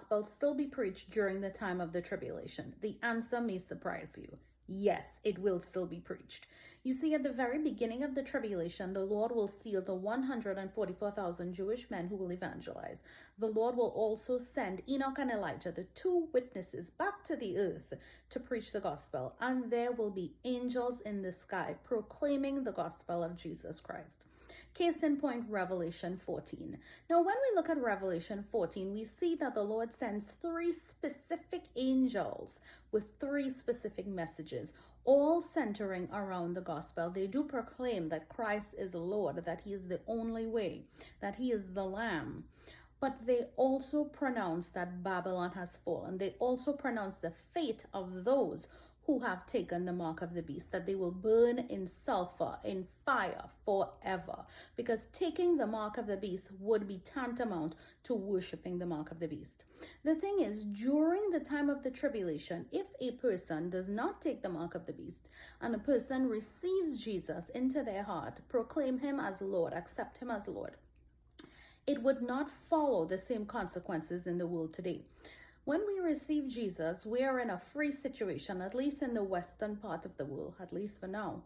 gospel still be preached during the time of the tribulation? The answer may surprise you. Yes, it will still be preached. You see, at the very beginning of the tribulation, the Lord will seal the 144,000 Jewish men who will evangelize. The Lord will also send Enoch and Elijah, the two witnesses, back to the earth to preach the gospel. And there will be angels in the sky proclaiming the gospel of Jesus Christ. Case in point, Revelation 14. Now, when we look at Revelation 14, we see that the Lord sends three specific angels with three specific messages, all centering around the gospel. They do proclaim that Christ is Lord, that he is the only way, that he is the Lamb. But they also pronounce that Babylon has fallen. They also pronounce the fate of those who have taken the mark of the beast, that they will burn in sulfur, in fire forever. Because taking the mark of the beast would be tantamount to worshiping the mark of the beast. The thing is, during the time of the tribulation, if a person does not take the mark of the beast, and a person receives Jesus into their heart, proclaim him as Lord, accept him as Lord, it would not follow the same consequences in the world today. When we receive Jesus, we are in a free situation, at least in the western part of the world, at least for now,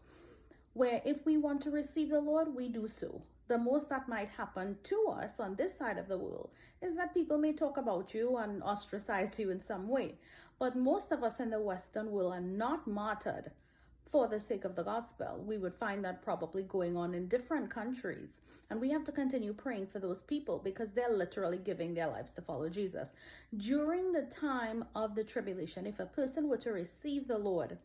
where if we want to receive the Lord, we do so. The most that might happen to us on this side of the world is that people may talk about you and ostracize you in some way. But most of us in the western world are not martyred for the sake of the gospel. We would find that probably going on in different countries. And we have to continue praying for those people because they're literally giving their lives to follow Jesus. During the time of the tribulation, if a person were to receive the Lord,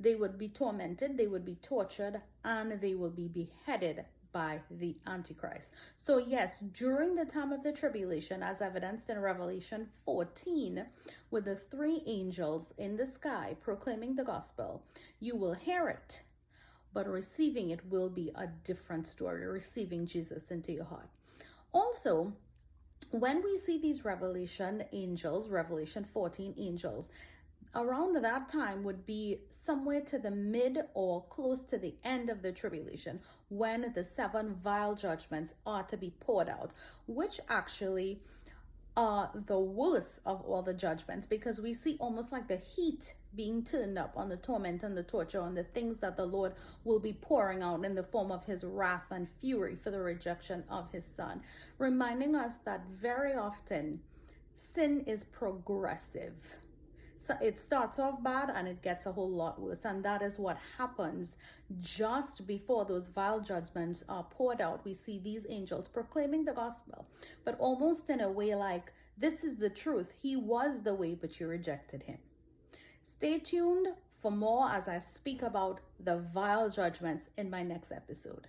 they would be tormented, they would be tortured, and they will be beheaded by the Antichrist. So yes, during the time of the tribulation, as evidenced in Revelation 14, with the three angels in the sky proclaiming the gospel, you will hear it, but receiving it will be a different story, receiving Jesus into your heart. Also, when we see these Revelation angels, Revelation 14 angels, around that time would be somewhere to the mid or close to the end of the tribulation, when the seven vial judgments are to be poured out, which actually are the worst of all the judgments, because we see almost like the heat being turned up on the torment and the torture and the things that the Lord will be pouring out in the form of his wrath and fury for the rejection of his son, reminding us that very often sin is progressive. So it starts off bad and it gets a whole lot worse. And that is what happens just before those vile judgments are poured out. We see these angels proclaiming the gospel, but almost in a way like, this is the truth. He was the way, but you rejected him. Stay tuned for more as I speak about the vile judgments in my next episode.